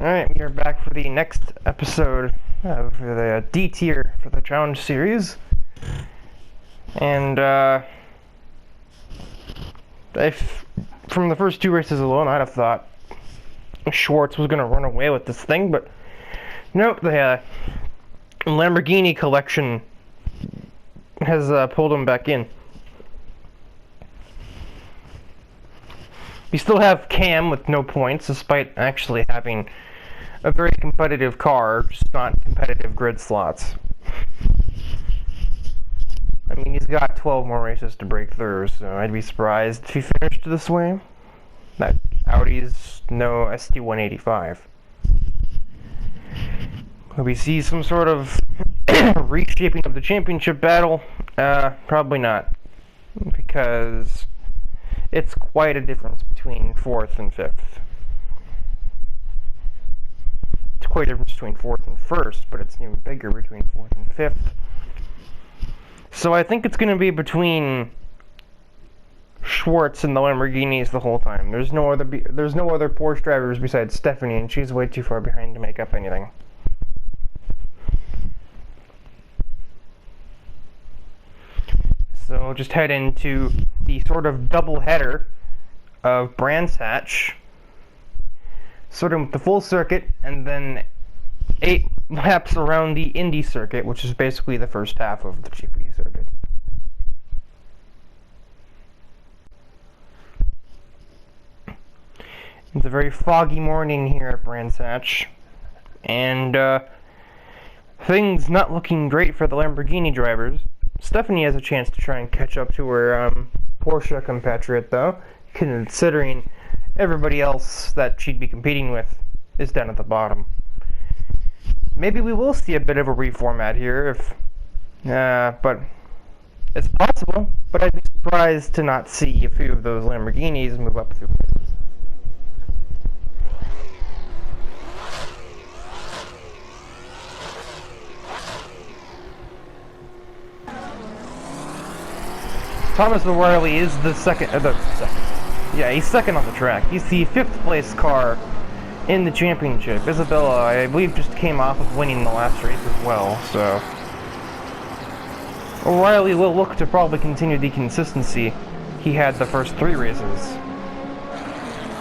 Alright, we are back for the next episode of the D tier for the challenge series. And, from the first two races alone, I'd have thought Schwartz was going to run away with this thing, but nope, the Lamborghini collection has pulled him back in. We still have Cam with no points, despite actually having a very competitive car, just not competitive grid slots. I mean, he's got 12 more races to break through, so I'd be surprised if he finished this way. That Audi's no ST185. Will we see some sort of reshaping of the championship battle? Probably not. Because it's quite a difference between 4th and 5th. It's quite a difference between 4th and 1st, but it's even bigger between 4th and 5th. So I think it's going to be between Schwartz and the Lamborghinis the whole time. There's no other Porsche drivers besides Stephanie, and she's way too far behind to make up anything. So we'll just head into the sort of double header of Brands Hatch, starting with the full circuit, and then 8 laps around the Indy circuit, which is basically the first half of the GP circuit. It's a very foggy morning here at Brands Hatch, and things not looking great for the Lamborghini drivers. Stephanie has a chance to try and catch up to her Porsche compatriot, though, considering everybody else that she'd be competing with is down at the bottom. Maybe we will see a bit of a reformat here, but it's possible, but I'd be surprised to not see a few of those Lamborghinis move up through. Thomas O'Reilly is the second. Yeah, he's second on the track. He's the 5th place car in the championship. Isabella, I believe, just came off of winning the last race as well, so O'Reilly will look to probably continue the consistency he had the first 3 races,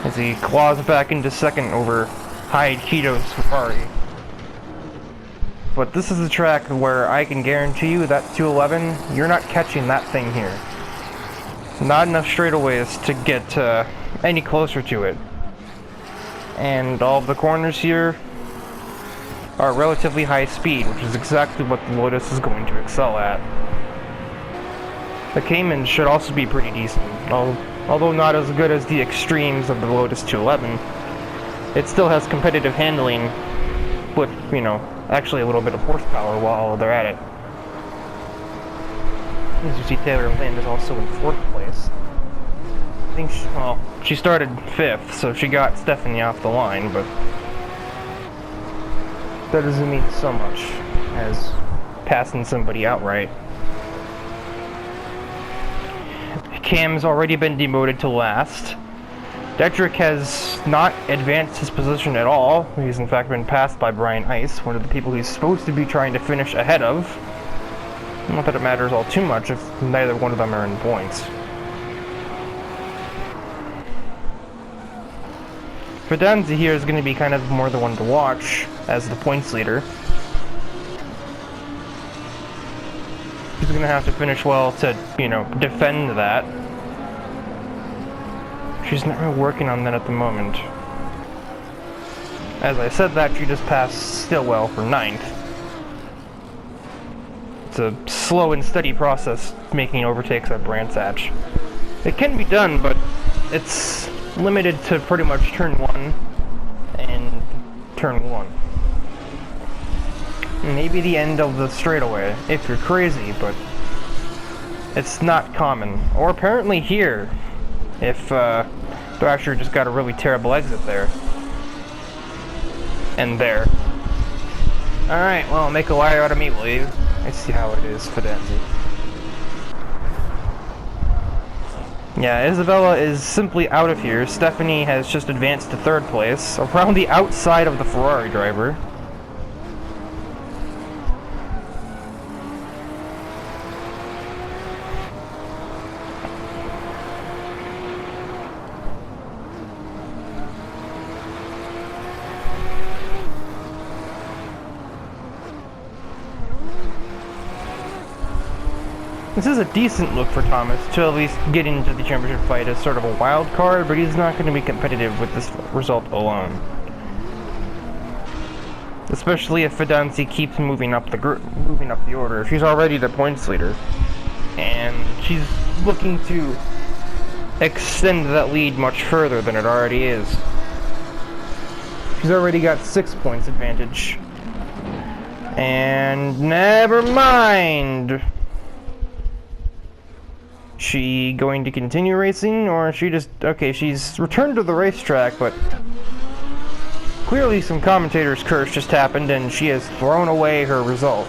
as he claws back into second over Hyde Keto's Ferrari. But this is a track where I can guarantee you that 211, you're not catching that thing here. Not enough straightaways to get any closer to it. And all of the corners here are relatively high speed, which is exactly what the Lotus is going to excel at. The Cayman should also be pretty decent, although not as good as the extremes of the Lotus 211. It still has competitive handling, with, actually a little bit of horsepower while they're at it. As you see, Taylor Flynn is also in 4th place. I think she started 5th, so she got Stephanie off the line, but that doesn't mean so much as passing somebody outright. Cam's already been demoted to last. Dedrick has not advanced his position at all. He's in fact been passed by Brian Ice, one of the people he's supposed to be trying to finish ahead of. Not that it matters all too much if neither one of them are in points. Fidanza here is going to be kind of more the one to watch as the points leader. He's going to have to finish well to, defend that. She's not really working on that at the moment. As I said that, she just passed Stillwell for 9th. It's a slow and steady process making overtakes at Brands Hatch. It can be done, but it's limited to pretty much turn 1 and turn 1. Maybe the end of the straightaway, if you're crazy, but it's not common. Or apparently here, if Thrasher just got a really terrible exit there. And there. Alright, well, make a liar out of me, will you? I see how it is, Fidenzi. Yeah, Isabella is simply out of here. Stephanie has just advanced to 3rd place, around the outside of the Ferrari driver. This is a decent look for Thomas to at least get into the championship fight as sort of a wild card, but he's not going to be competitive with this result alone. Especially if Fidanzi keeps moving up the order. She's already the points leader, and she's looking to extend that lead much further than it already is. She's already got 6 points advantage. And never mind! She going to continue racing, or she just... Okay, she's returned to the racetrack, but clearly some commentator's curse just happened, and she has thrown away her result.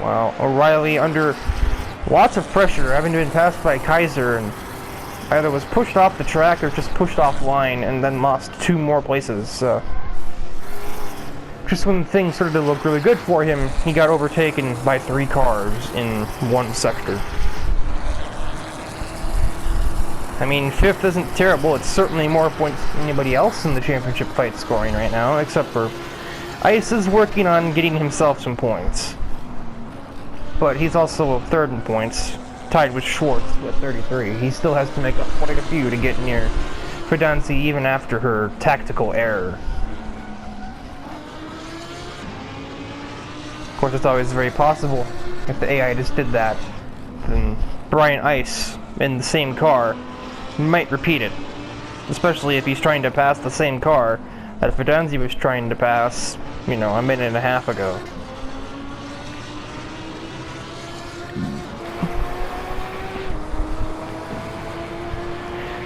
Wow, O'Reilly under lots of pressure, having been passed by Kaiser, and either was pushed off the track or just pushed offline, and then lost 2 more places. Just when things started to look really good for him, he got overtaken by 3 cars in 1 sector. I mean, 5th isn't terrible. It's certainly more points than anybody else in the championship fight scoring right now, except for Ice is working on getting himself some points. But he's also 3rd in points, tied with Schwartz at 33. He still has to make up quite a few to get near Fidanzi even after her tactical error. Of course, it's always very possible if the AI just did that, then Brian Ice in the same car might repeat it, especially if he's trying to pass the same car that Fidanzi was trying to pass, you know, a minute and a half ago.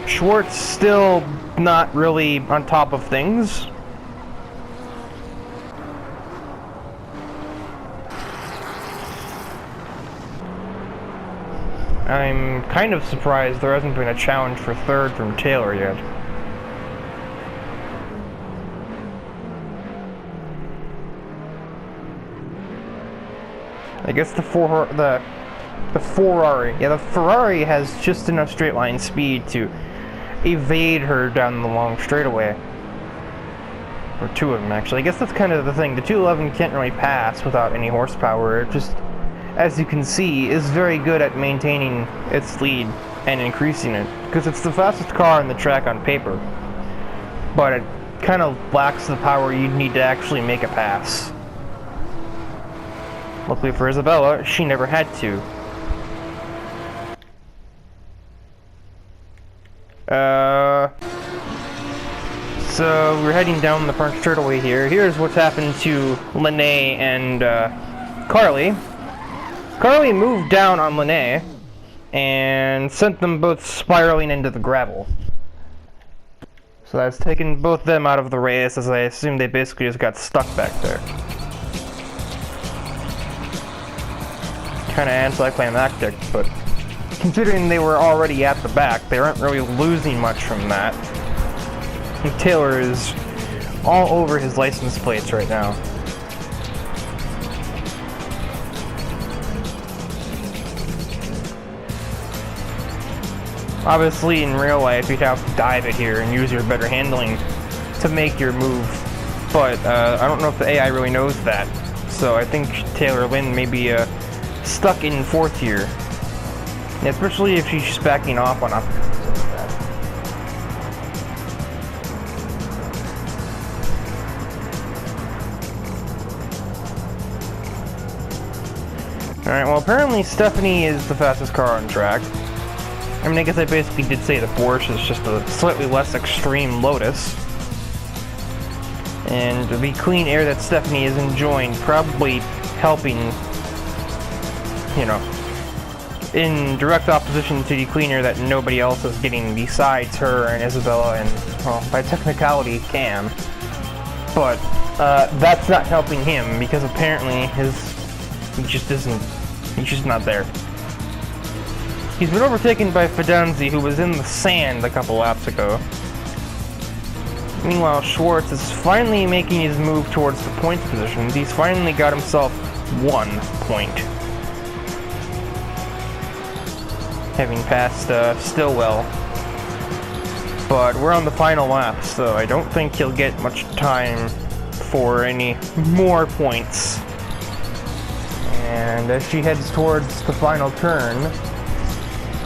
Schwartz still not really on top of things. I'm kind of surprised there hasn't been a challenge for 3rd from Taylor yet. I guess the Ferrari, yeah, the Ferrari has just enough straight line speed to evade her down the long straightaway. Or 2 of them, actually. I guess that's kind of the thing. The 211 can't really pass without any horsepower. It just, as you can see, is very good at maintaining its lead and increasing it, because it's the fastest car on the track on paper, but it kind of lacks the power you'd need to actually make a pass. Luckily for Isabella, she never had to. So we're heading down the front straightaway here. Here's what's happened to Lene and Carly. Carly moved down on Lene and sent them both spiraling into the gravel. So that's taken both them out of the race, as I assume they basically just got stuck back there. Kinda anticlimactic, but considering they were already at the back, they aren't really losing much from that. And Taylor is all over his license plates right now. Obviously, in real life, you'd have to dive it here and use your better handling to make your move, but I don't know if the AI really knows that. So I think Taylor Lynn may be stuck in 4th here, especially if she's backing off on opposite like that. Alright, well apparently Stephanie is the fastest car on track. I mean, I guess I basically did say the Porsche is just a slightly less extreme Lotus. And the clean air that Stephanie is enjoying probably helping, you know, in direct opposition to the clean air that nobody else is getting besides her and Isabella and, well, by technicality, Cam. But that's not helping him, because apparently he's just not there. He's been overtaken by Fidenzi, who was in the sand a couple laps ago. Meanwhile, Schwartz is finally making his move towards the points position. He's finally got himself 1 point. Having passed Stillwell. But we're on the final lap, so I don't think he'll get much time for any more points. And as she heads towards the final turn,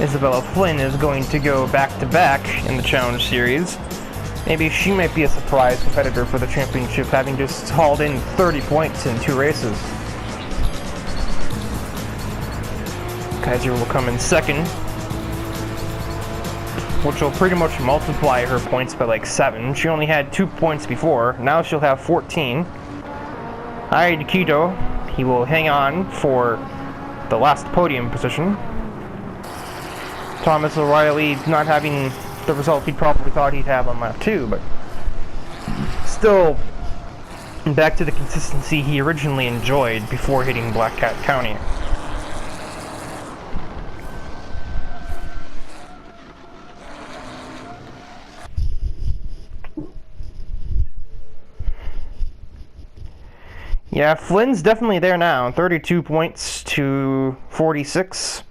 Isabella Flynn is going to go back-to-back in the Challenge Series. Maybe she might be a surprise competitor for the championship, having just hauled in 30 points in 2 races. Kaiser will come in second, which will pretty much multiply her points by like 7. She only had 2 points before, now she'll have 14. Kito, he will hang on for the last podium position. Thomas O'Reilly not having the result he probably thought he'd have on lap 2, but still back to the consistency he originally enjoyed before hitting Black Cat County. Yeah, Flynn's definitely there now, 32 points to 46.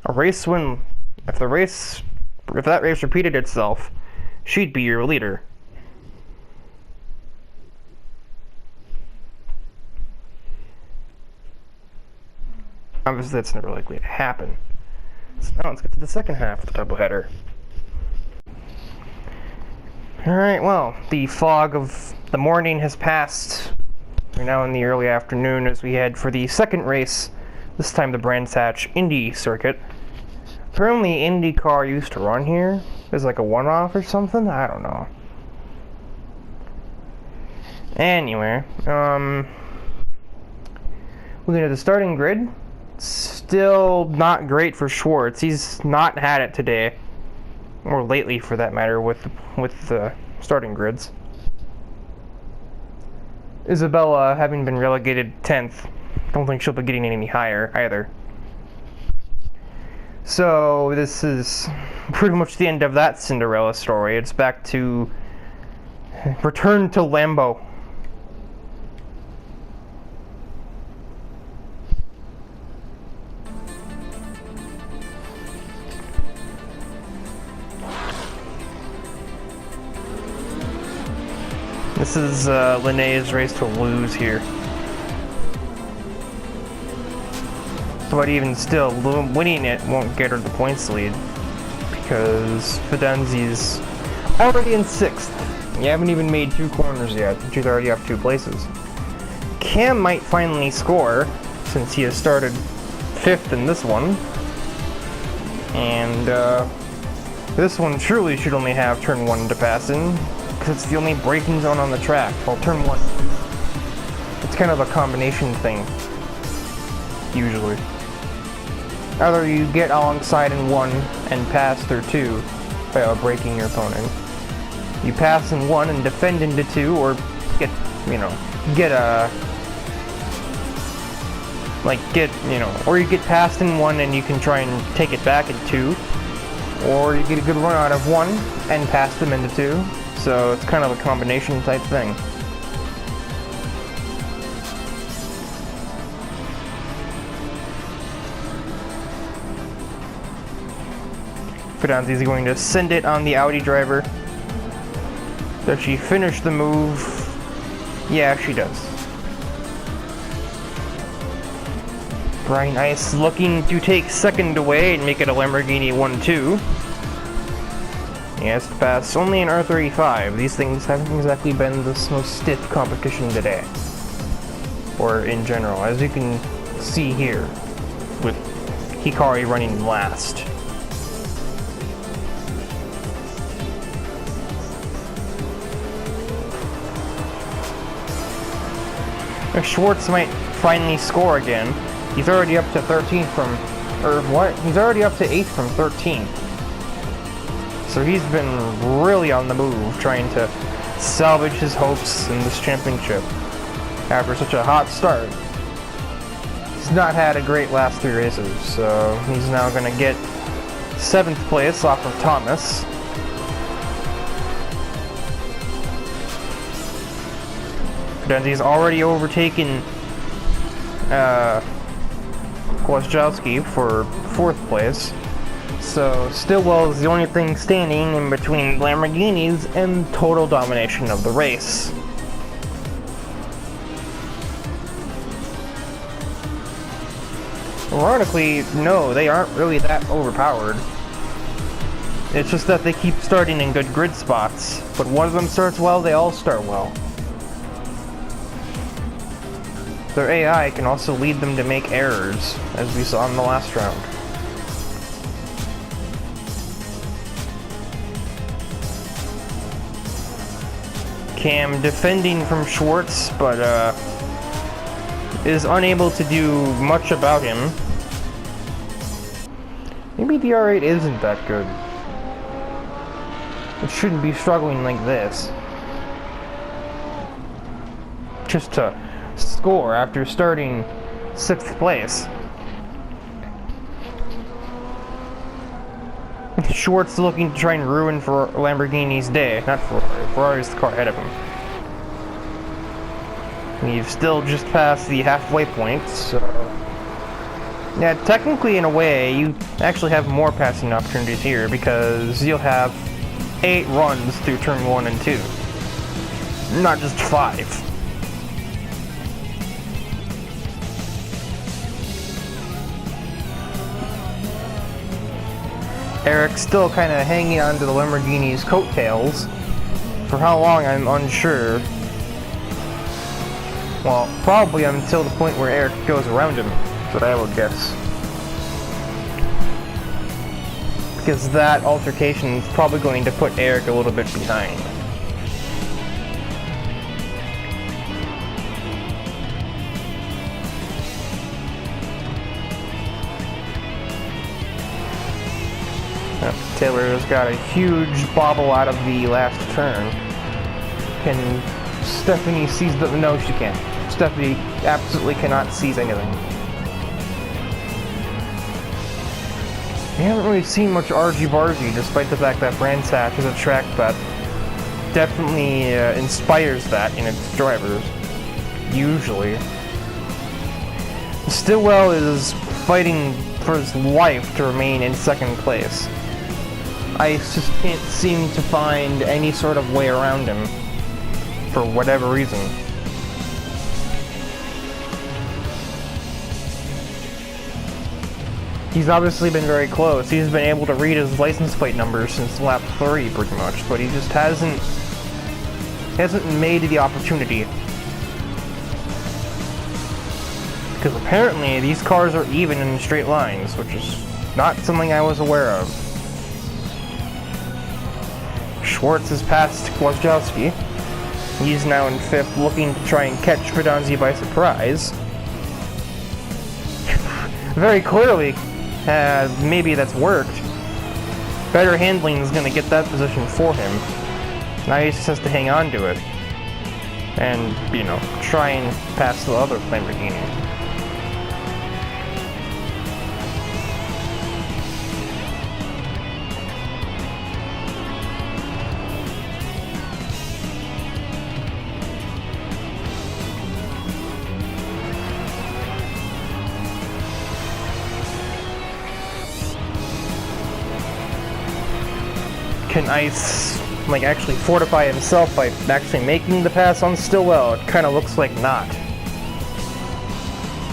A race win. If that race repeated itself, she'd be your leader. Obviously, that's never likely to happen. So now let's get to the second half of the doubleheader. Alright, well, the fog of the morning has passed. We're now in the early afternoon as we head for the second race, this time the Brands Hatch Indy circuit. Apparently IndyCar used to run here. It's like a one-off or something? I don't know. Anyway, looking at the starting grid, still not great for Schwartz. He's not had it today, or lately for that matter, with the starting grids. Isabella, having been relegated 10th, don't think she'll be getting any higher either. So this is pretty much the end of that Cinderella story. It's back to return to Lambeau. This is Linnea's race to lose here. But even still, winning it won't get her the points lead, because Fidenzi's already in 6th. You haven't even made 2 corners yet, and she's already up 2 places. Cam might finally score, since he has started 5th in this one. And this one truly should only have turn 1 to pass in, because it's the only braking zone on the track. Well, turn 1. It's kind of a combination thing, usually. Either you get alongside in 1 and pass through 2 by braking your opponent. You pass in 1 and defend into 2, or or you get passed in 1 and you can try and take it back in 2, or you get a good run out of 1 and pass them into 2. So it's kind of a combination type thing. Fidanzi's going to send it on the Audi driver. Does she finish the move? Yeah, she does. Brian Ice looking to take second away and make it a Lamborghini 1-2. He has to pass only an R35. These things haven't exactly been the most stiff competition today. Or in general, as you can see here, with Hikari running last. Schwartz might finally score again. He's already up to 13th from, He's already up to 8th from 13th. So he's been really on the move, trying to salvage his hopes in this championship. After such a hot start, he's not had a great last 3 races, so he's now going to get 7th place off of Thomas. Fidenzi's already overtaken Kwiatkowski for 4th place. So Stillwell is the only thing standing in between Lamborghinis and total domination of the race. Ironically, no, they aren't really that overpowered. It's just that they keep starting in good grid spots. But one of them starts well, they all start well. Their AI can also lead them to make errors, as we saw in the last round. Cam defending from Schwartz, but is unable to do much about him. Maybe the R8 isn't that good. It shouldn't be struggling like this. Just to score after starting 6th place. Schwartz looking to try and ruin for Lamborghini's day. Not Ferrari. Ferrari's the car ahead of him. We've still just passed the halfway point, so... Yeah, technically, in a way, you actually have more passing opportunities here, because you'll have 8 runs through turn 1 and 2. Not just 5. Eric's still kind of hanging on to the Lamborghini's coattails. For how long, I'm unsure. Well, probably until the point where Eric goes around him, is what I would guess. Because that altercation is probably going to put Eric a little bit behind. Taylor's got a huge bobble out of the last turn. Can Stephanie seize the... No, she can't. Stephanie absolutely cannot seize anything. We haven't really seen much argy-bargy, despite the fact that Brands Hatch is a track that definitely inspires that in its drivers. Usually. Stillwell is fighting for his life to remain in 2nd place. I just can't seem to find any sort of way around him, for whatever reason. He's obviously been very close. He's been able to read his license plate numbers since lap 3, pretty much, but he just hasn't made the opportunity. Because apparently these cars are even in straight lines, which is not something I was aware of. Schwartz has passed Kwiatkowski. He's now in 5th, looking to try and catch Fidanzi by surprise. Very clearly, maybe that's worked. Better handling is going to get that position for him. Now he just has to hang on to it. And, you know, try and pass the other Lamborghini. Can Ice, like, actually fortify himself by actually making the pass on Stillwell? It kind of looks like not.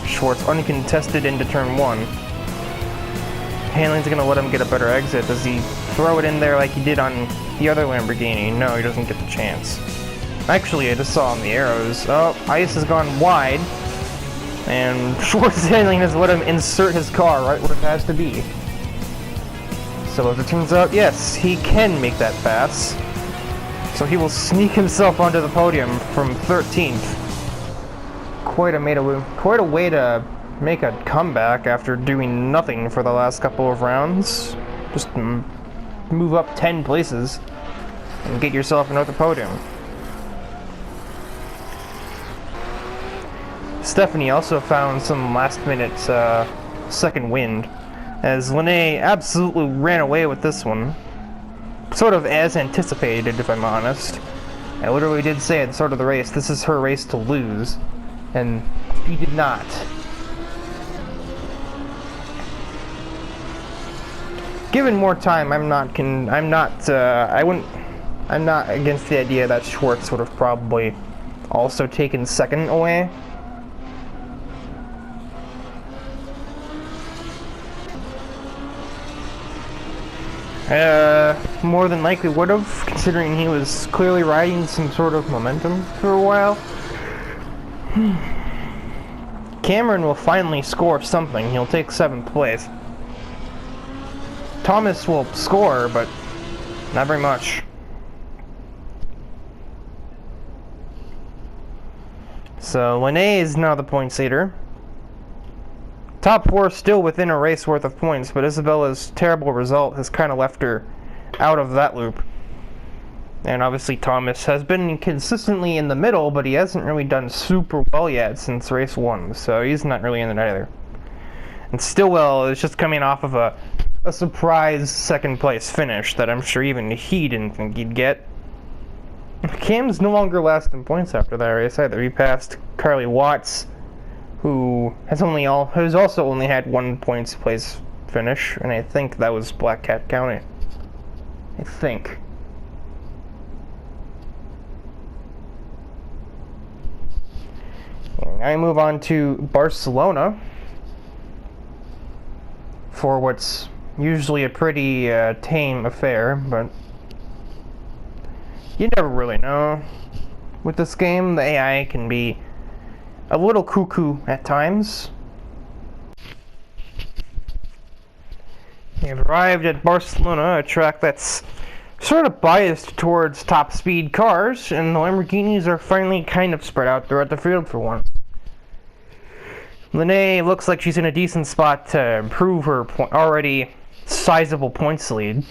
Schwartz uncontested into turn 1. Hanlon's gonna let him get a better exit. Does he throw it in there like he did on the other Lamborghini? No, he doesn't get the chance. Actually, I just saw on the arrows. Oh, Ice has gone wide. And Schwartz handling has let him insert his car right where it has to be. So as it turns out, yes, he can make that pass. So he will sneak himself onto the podium from 13th. Quite a way to make a comeback after doing nothing for the last couple of rounds. Just move up 10 places and get yourself another podium. Stephanie also found some last-minute second wind as Linnae absolutely ran away with this one. Sort of as anticipated, if I'm honest. I literally did say at the start of the race, this is her race to lose, and she did not. Given more time, I'm not against the idea that Schwartz would have probably also taken second away. More than likely would have, considering he was clearly riding some sort of momentum for a while. Cameron will finally score something. He'll take 7th place. Thomas will score, but not very much. So Linnae is now the points leader. Top 4 still within a race worth of points, but Isabella's terrible result has kind of left her out of that loop. And obviously Thomas has been consistently in the middle, but he hasn't really done super well yet since race 1, so he's not really in it either. And Stillwell is just coming off of a surprise 2nd place finish that I'm sure even he didn't think he'd get. Cam's no longer last in points after that race either. He passed Carly Watts, who has also only had 1 points place finish, and I think that was Black Cat County. I think. And I move on to Barcelona for what's usually a pretty tame affair, but you never really know. With this game, the AI can be a little cuckoo at times. We have arrived at Barcelona, a track that's sort of biased towards top speed cars, and the Lamborghinis are finally kind of spread out throughout the field for once. Linnae looks like she's in a decent spot to improve her already sizable points lead,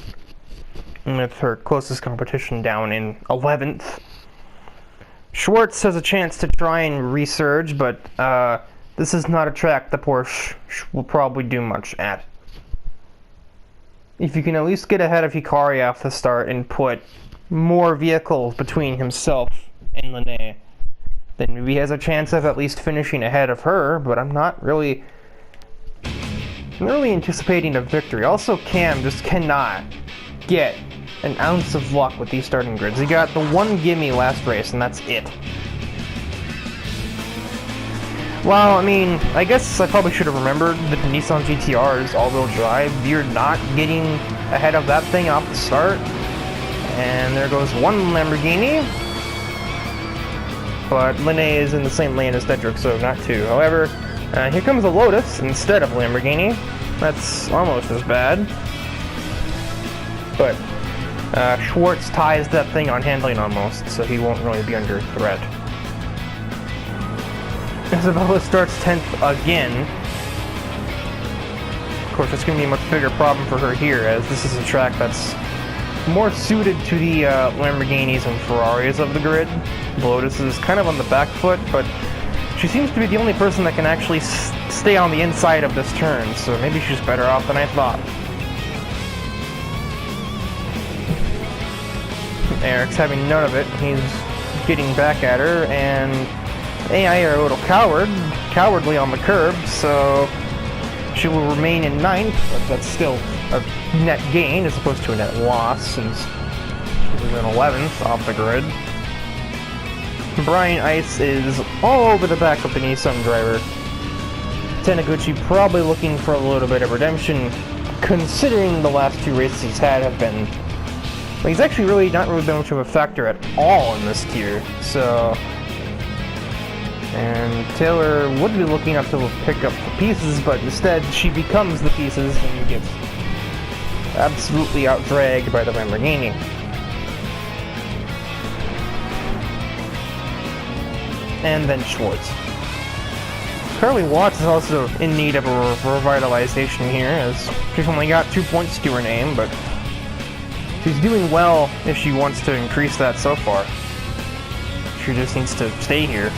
with her closest competition down in 11th. Schwartz has a chance to try and resurge, but this is not a track the Porsche will probably do much at. If you can at least get ahead of Hikari off the start and put more vehicles between himself and Linnae, then maybe he has a chance of at least finishing ahead of her, but I'm not really anticipating a victory. Also, Cam just cannot get an ounce of luck with these starting grids. He got the one gimme last race, and that's it. Well, I mean, I guess I probably should have remembered that the Nissan GTR is all-wheel drive. You're not getting ahead of that thing off the start. And there goes one Lamborghini. But Linnae is in the same lane as Dedrick, so not two. However, here comes a Lotus instead of a Lamborghini. That's almost as bad. But Schwartz ties that thing on handling almost, so he won't really be under threat. Isabella starts 10th again. Of course, it's going to be a much bigger problem for her here, as this is a track that's more suited to the Lamborghinis and Ferraris of the grid. Lotus is kind of on the back foot, but she seems to be the only person that can actually stay on the inside of this turn, so maybe she's better off than I thought. Eric's having none of it. He's getting back at her, and AI are a little cowardly on the curb, so she will remain in 9th, but that's still a net gain as opposed to a net loss, since she was in 11th off the grid. Brian Ice is all over the back of the Nissan driver. Taniguchi probably looking for a little bit of redemption, considering the last 2 races he's had have been... Well, he's actually not really been much of a factor at all in this tier, so... And Taylor would be looking up to pick up the pieces, but instead she becomes the pieces and gets absolutely out-dragged by the Lamborghini. And then Schwartz. Carly Watts is also in need of a revitalization here, as she's only got 2 points to her name, but she's doing well if she wants to increase that so far. She just needs to stay here.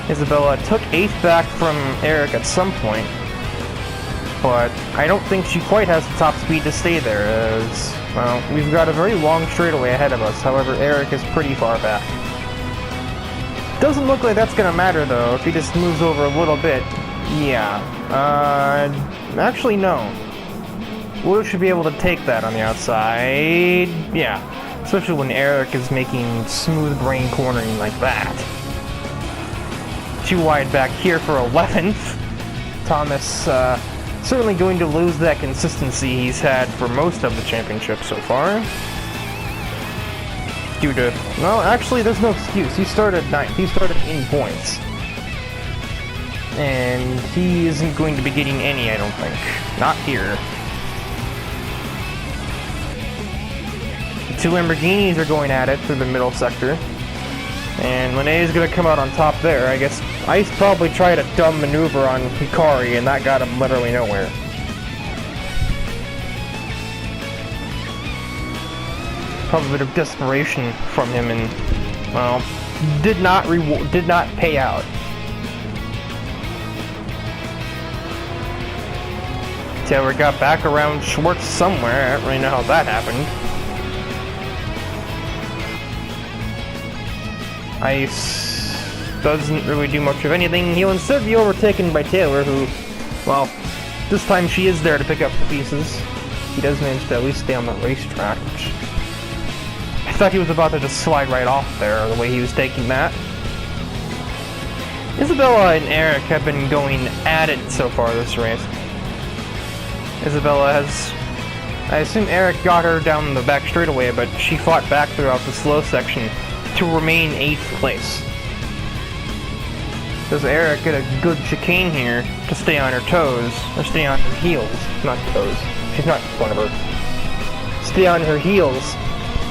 Isabella took 8th back from Eric at some point, but I don't think she quite has the top speed to stay there, as, well, we've got a very long straightaway ahead of us. However, Eric is pretty far back. Doesn't look like that's gonna matter, though, if he just moves over a little bit. Yeah, actually, no. Will should be able to take that on the outside. Yeah, especially when Eric is making smooth brain cornering like that. Too wide back here for 11th. Thomas certainly going to lose that consistency he's had for most of the championship so far. Due to, well, actually, there's no excuse. He started 9th. He started in points. And he isn't going to be getting any, I don't think. Not here. The two Lamborghinis are going at it through the middle sector. And Linnae is going to come out on top there. I guess Ice probably tried a dumb maneuver on Hikari, and that got him literally nowhere. Probably a bit of desperation from him, and, well, did not pay out. Taylor got back around Schwartz somewhere. I don't really know how that happened. Ice doesn't really do much of anything. He'll instead be overtaken by Taylor, who, well, this time she is there to pick up the pieces. He does manage to at least stay on the racetrack, which I thought he was about to just slide right off there, the way he was taking that. Isabella and Eric have been going at it so far this race. Isabella has, I assume Eric got her down the back straightaway, but she fought back throughout the slow section to remain 8th place. Does Eric get a good chicane here to stay on her toes, or stay on her heels, not toes, she's not one of her. Stay on her heels,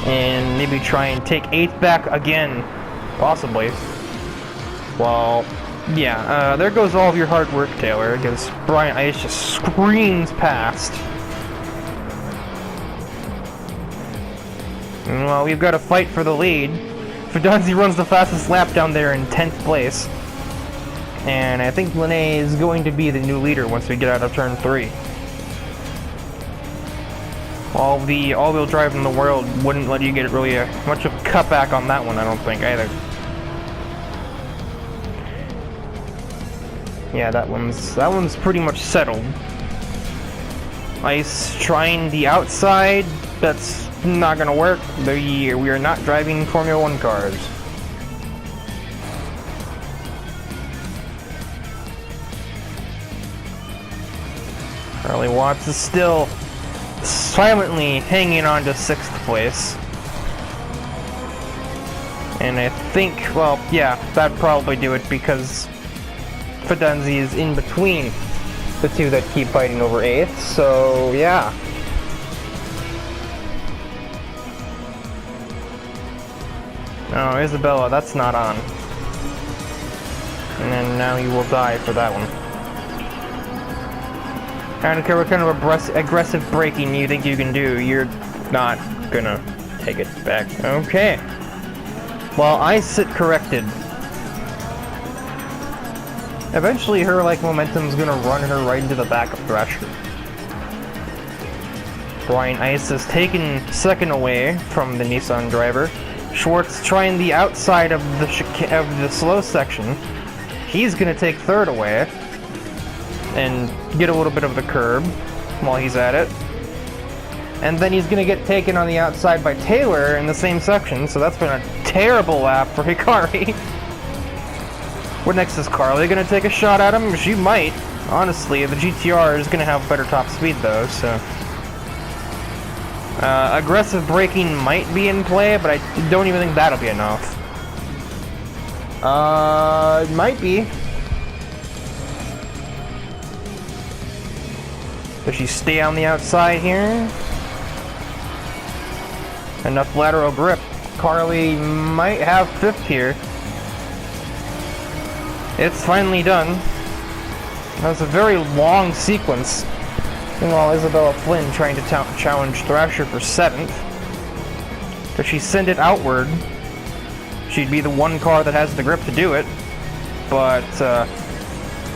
and maybe try and take 8th back again, possibly. Well, yeah, there goes all of your hard work, Taylor, because Brian Ice just screams past. And, well, we've got to fight for the lead. Fidonzi runs the fastest lap down there in 10th place. And I think Linnae is going to be the new leader once we get out of turn 3. All the all-wheel drive in the world wouldn't let you get really much of a cutback on that one, I don't think, either. Yeah, that one's pretty much settled. Ice trying the outside, that's not gonna work. We are not driving Formula 1 cars. Charlie Watts is still silently hanging on to 6th place. And I think, well, yeah, that'd probably do it because Fidonzi is in between the two that keep fighting over 8th, so yeah. Oh, Isabella, that's not on. And then now you will die for that one. I don't care what kind of aggressive braking you think you can do, you're not gonna take it back. Okay. Well, I sit corrected. Eventually her, like, momentum's gonna run her right into the back of Thrasher. Brian Ice has taken 2nd away from the Nissan driver. Schwartz trying the outside of the slow section. He's gonna take 3rd away and get a little bit of the curb while he's at it. And then he's gonna get taken on the outside by Taylor in the same section, so that's been a terrible lap for Hikari. What next is Carly gonna take a shot at him? She might. Honestly, the GTR is gonna have better top speed though, so. Aggressive braking might be in play, but I don't even think that'll be enough. It might be. Does she stay on the outside here? Enough lateral grip. Carly might have 5th here. It's finally done. That was a very long sequence. Meanwhile, Isabella Flynn trying to challenge Thrasher for 7th. If she send it outward, she'd be the one car that has the grip to do it. but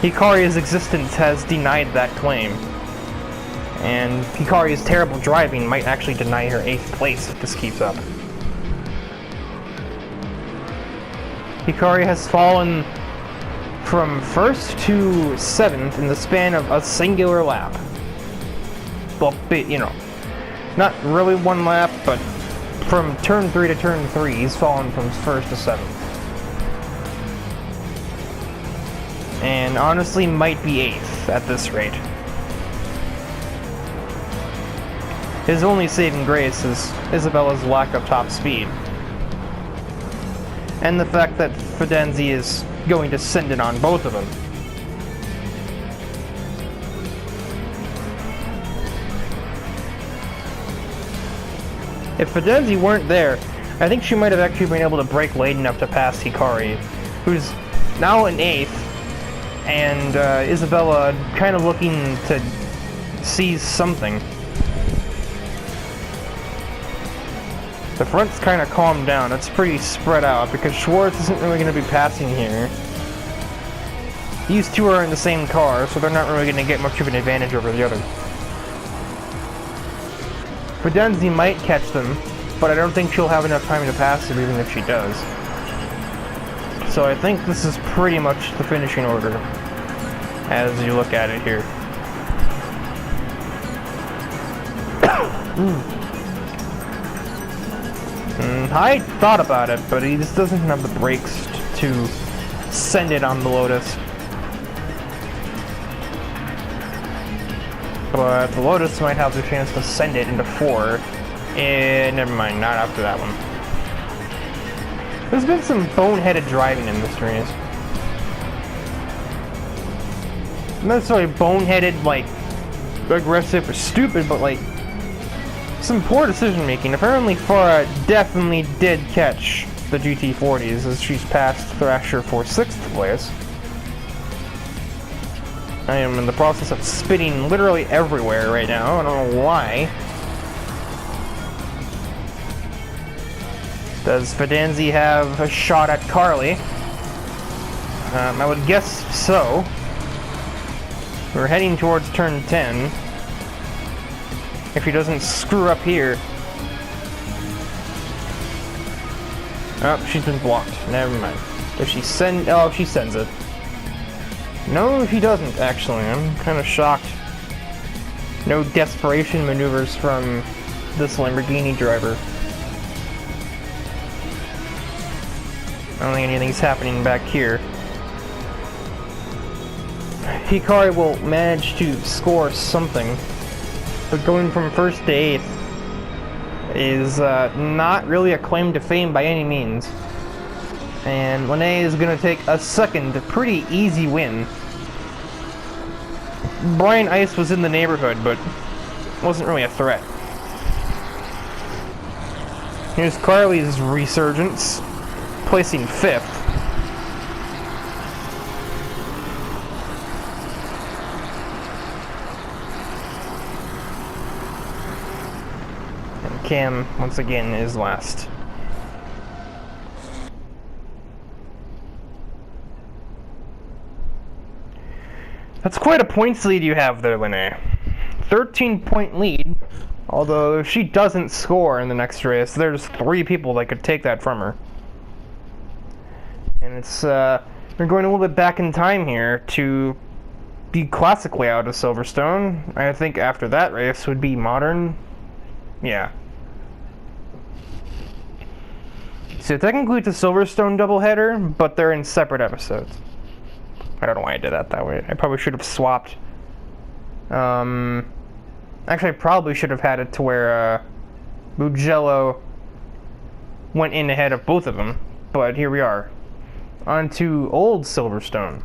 Hikari's existence has denied that claim. And Hikari's terrible driving might actually deny her 8th place if this keeps up. Hikari has fallen from 1st to 7th in the span of a singular lap. Well, you know, not really one lap, but from turn 3 to turn 3, he's fallen from 1st to 7th. And honestly, might be 8th at this rate. His only saving grace is Isabella's lack of top speed. And the fact that Fidenzi is going to send it on both of them. If Fidenzi weren't there, I think she might have actually been able to brake late enough to pass Hikari, who's now in 8th, and Isabella kind of looking to seize something. The front's kind of calmed down. It's pretty spread out because Schwartz isn't really going to be passing here. These two are in the same car, so they're not really going to get much of an advantage over the other. Fidenzi might catch them, but I don't think she'll have enough time to pass them even if she does. So I think this is pretty much the finishing order as you look at it here. I thought about it, but he just doesn't have the brakes to send it on the Lotus. But the Lotus might have the chance to send it into 4. And never mind, not after that one. There's been some boneheaded driving in this race. Not necessarily boneheaded, like, aggressive or stupid, but like, some poor decision making. Apparently Farah definitely did catch the GT40s as she's passed Thrasher for 6th place. I am in the process of spitting literally everywhere right now. I don't know why. Does Fidenzi have a shot at Carly? I would guess so. We're heading towards turn 10. If he doesn't screw up here. Oh, she's been blocked. Never mind. Does she send... Oh, she sends it. No, she doesn't, actually. I'm kind of shocked. No desperation maneuvers from this Lamborghini driver. I don't think anything's happening back here. Hikari will manage to score something. But going from 1st to 8th is not really a claim to fame by any means. And Lene is going to take a second pretty easy win. Brian Ice was in the neighborhood, but wasn't really a threat. Here's Carly's resurgence, placing 5th. Cam, once again, is last. That's quite a points lead you have there, Lene. 13-point lead, although if she doesn't score in the next race, there's 3 people that could take that from her. And it's, we're going a little bit back in time here to be classically out of Silverstone. I think after that race would be modern. Yeah. So technically it's a Silverstone doubleheader, but they're in separate episodes. I don't know why I did that way. I probably should have swapped. Actually, I probably should have had it to where Mugello went in ahead of both of them. But here we are. On to old Silverstone.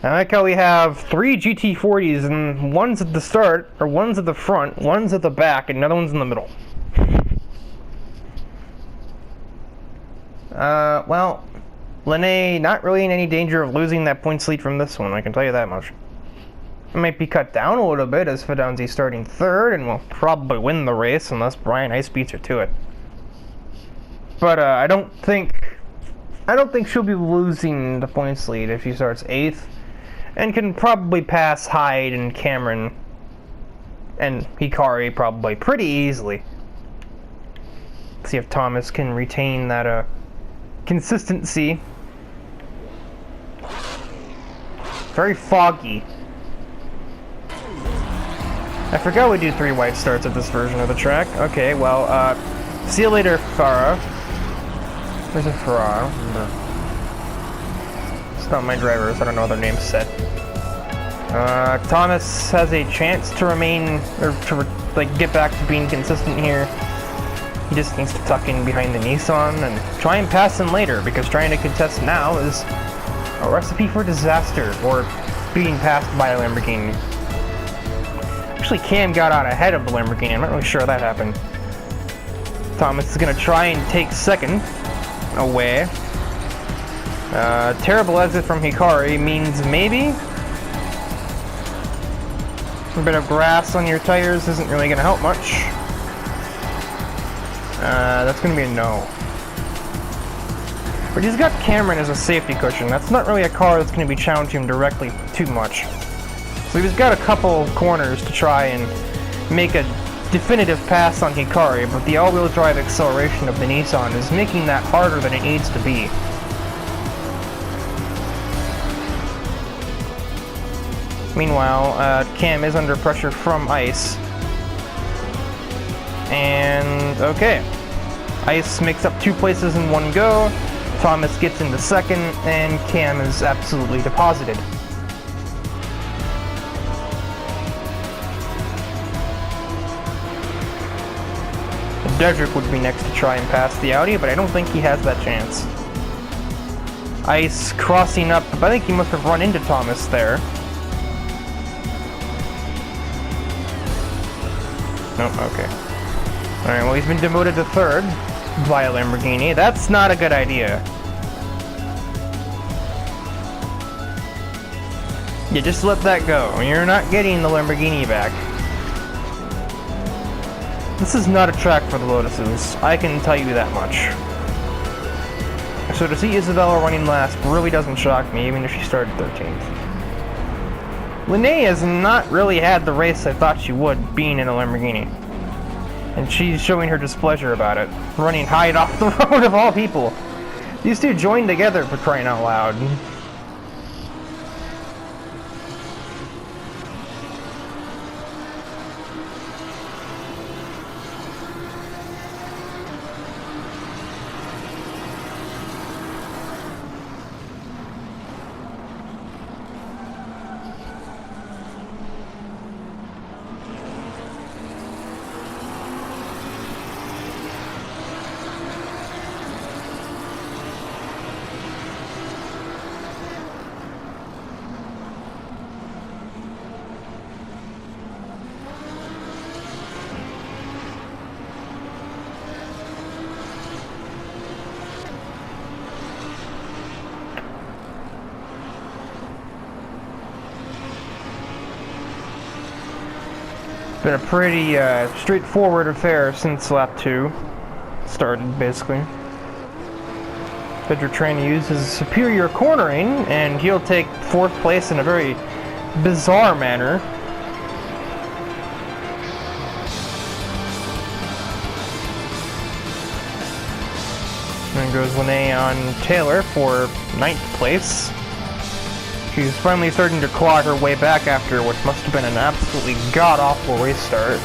I like how we have 3 GT40s, and one's at the start, or one's at the front, one's at the back, and another one's in the middle. Well, Lene not really in any danger of losing that points lead from this one, I can tell you that much. It might be cut down a little bit as Fidenzi's starting 3rd, and will probably win the race unless Brian Ice beats her to it. But I don't think I don't think she'll be losing the points lead if she starts 8th, and can probably pass Hyde and Cameron and Hikari probably pretty easily. See if Thomas can retain that consistency. Very foggy. I forgot we do 3 white starts at this version of the track. Okay, well, see you later, Farah. There's a Farah. No. It's not my driver, so I don't know their names set. Thomas has a chance to remain, or to get back to being consistent here. He just needs to tuck in behind the Nissan and try and pass him later, because trying to contest now is a recipe for disaster, or being passed by a Lamborghini. Actually, Cam got out ahead of the Lamborghini. I'm not really sure that happened. Thomas is going to try and take second away. Terrible exit from Hikari means maybe a bit of grass on your tires isn't really going to help much. That's going to be a no. But he's got Cameron as a safety cushion. That's not really a car that's going to be challenging him directly too much. So he's got a couple corners to try and make a definitive pass on Hikari, but the all-wheel drive acceleration of the Nissan is making that harder than it needs to be. Meanwhile, Cam is under pressure from Ice. And, okay. Ice makes up 2 places in one go, Thomas gets into second, and Cam is absolutely deposited. Dedrick would be next to try and pass the Audi, but I don't think he has that chance. Ice crossing up, I think he must have run into Thomas there. Nope, okay. Alright, well he's been demoted to 3rd by a Lamborghini. That's not a good idea. You just let that go. You're not getting the Lamborghini back. This is not a track for the Lotuses, I can tell you that much. So to see Isabella running last really doesn't shock me, even if she started 13th. Linnea has not really had the race I thought she would, being in a Lamborghini. And she's showing her displeasure about it, running Hyde off the road of all people. These two joined together, for crying out loud. Been a pretty straightforward affair since lap 2 started, basically. Pedro trying to use his superior cornering, and he'll take 4th place in a very bizarre manner. Then goes Linnea on Taylor for 9th place. She's finally starting to claw her way back after what must have been an absolutely god-awful race start.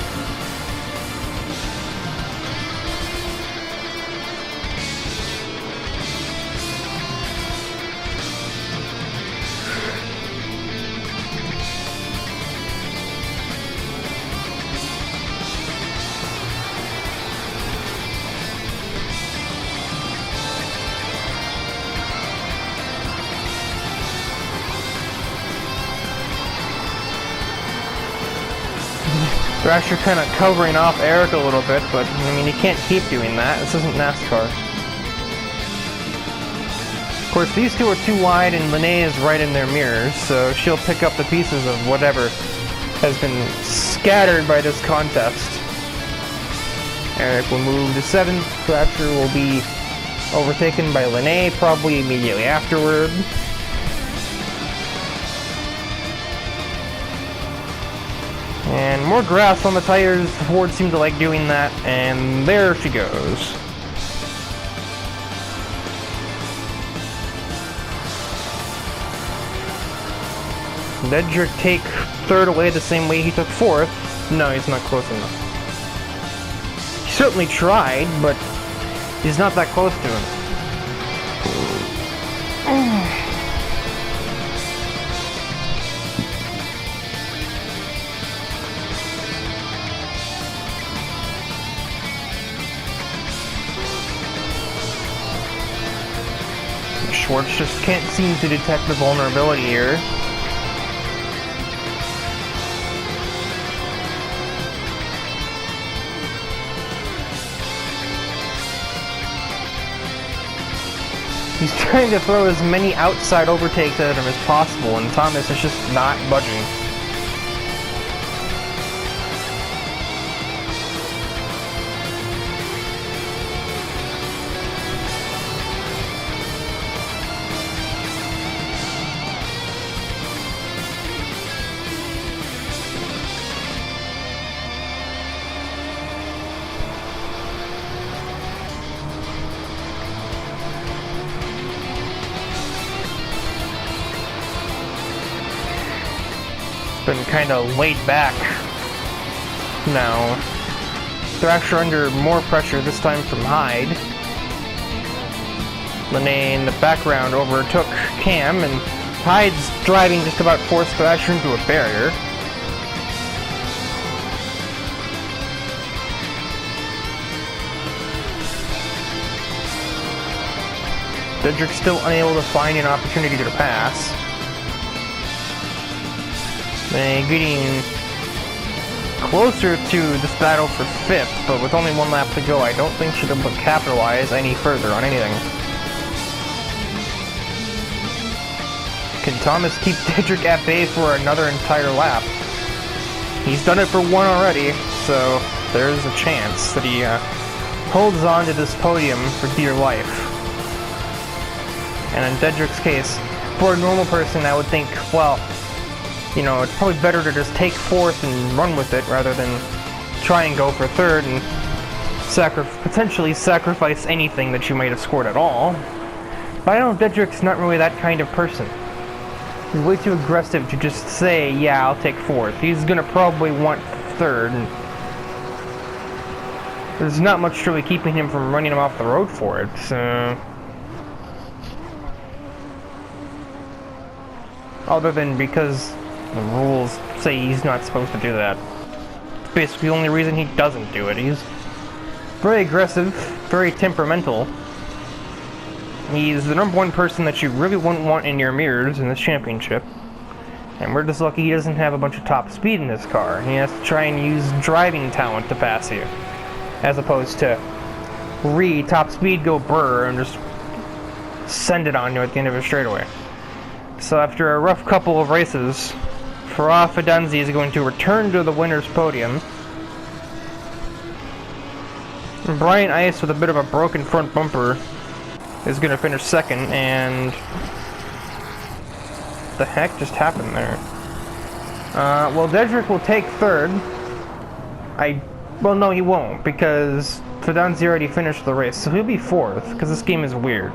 Thrasher kind of covering off Eric a little bit, but I mean, he can't keep doing that. This isn't NASCAR. Of course, these two are too wide, and Linnea is right in their mirrors, so she'll pick up the pieces of whatever has been scattered by this contest. Eric will move to 7th. Thrasher will be overtaken by Linné probably immediately afterward. And more grass on the tires. Ford seemed to like doing that, and there she goes. Dedrick take third away the same way he took fourth. No, he's not close enough. He certainly tried, but he's not that close to him. Schwartz just can't seem to detect the vulnerability here. He's trying to throw as many outside overtakes at him as possible, and Thomas is just not budging. Been kind of laid back now. They're actually under more pressure, this time from Hyde. Linné in the background overtook Cam, and Hyde's driving just about forced Thrasher into a barrier. Dedrick still unable to find an opportunity to pass. Getting closer to this battle for fifth, but with only one lap to go, I don't think she'll be able to capitalize any further on anything. Can Thomas keep Dedrick at bay for another entire lap? He's done it for one already, so there's a chance that he holds on to this podium for dear life. And in Dedrick's case, for a normal person, I would think, well, you know, it's probably better to just take fourth and run with it rather than try and go for third and potentially sacrifice anything that you might have scored at all. But I know Dedrick's not really that kind of person. He's way too aggressive to just say, yeah, I'll take fourth. He's gonna probably want third, and there's not much really keeping him from running him off the road for it, so... Other than because the rules say he's not supposed to do that. It's basically the only reason he doesn't do it. He's very aggressive, very temperamental. He's the number one person that you really wouldn't want in your mirrors in this championship. And we're just lucky he doesn't have a bunch of top speed in his car. He has to try and use driving talent to pass you, as opposed to top speed, go brr, and just send it on you at the end of a straightaway. So after a rough couple of races, Farah Fidanzi is going to return to the winner's podium. And Brian Ice, with a bit of a broken front bumper, is going to finish second, and... the heck just happened there? Well, Dedrick will take third. Well, no, he won't, because Fidanzi already finished the race, so he'll be fourth, because this game is weird.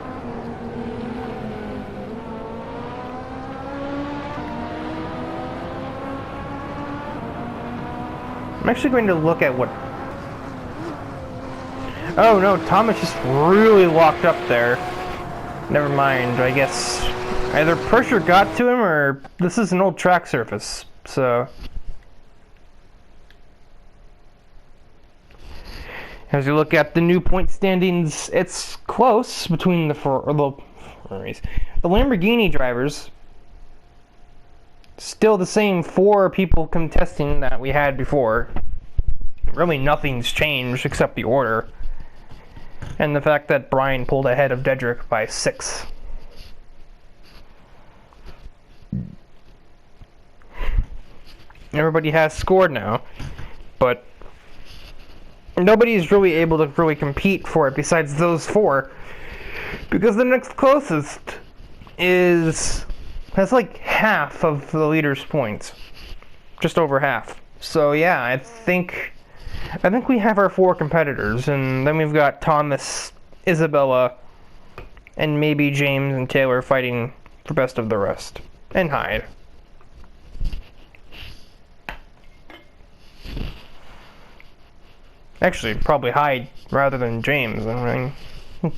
I'm actually going to look at what... Oh no, Thomas just really locked up there. Never mind, I guess either pressure got to him or this is an old track surface, so... As you look at the new point standings, it's close between the Lamborghini drivers. Still the same 4 people contesting that we had before. Really nothing's changed except the order. And the fact that Brian pulled ahead of Dedrick by 6. Everybody has scored now, but nobody's really able to compete for it besides those 4. Because the next closest has like half of the leader's points. Just over half. So yeah, I think we have our 4 competitors, and then we've got Thomas, Isabella, and maybe James and Taylor fighting for best of the rest. And Hyde. Actually, probably Hyde rather than James. I mean,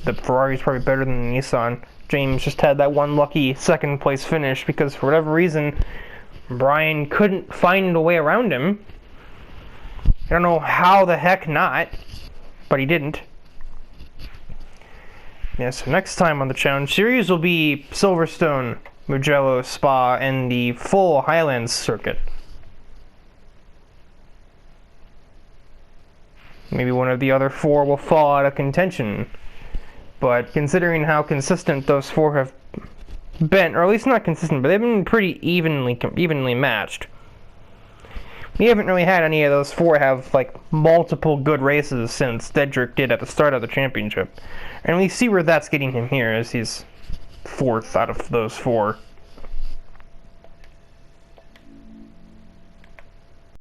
the Ferrari's probably better than the Nissan. James just had that one lucky second place finish because for whatever reason, Brian couldn't find a way around him. I don't know how the heck not, but he didn't. Yeah, so next time on the Challenge Series will be Silverstone, Mugello, Spa, and the full Highlands circuit. Maybe one of the other 4 will fall out of contention. But considering how consistent those 4 have been, or at least not consistent, but they've been pretty evenly matched. We haven't really had any of those 4 have like multiple good races since Dedrick did at the start of the championship. And we see where that's getting him here, as he's 4th out of those 4.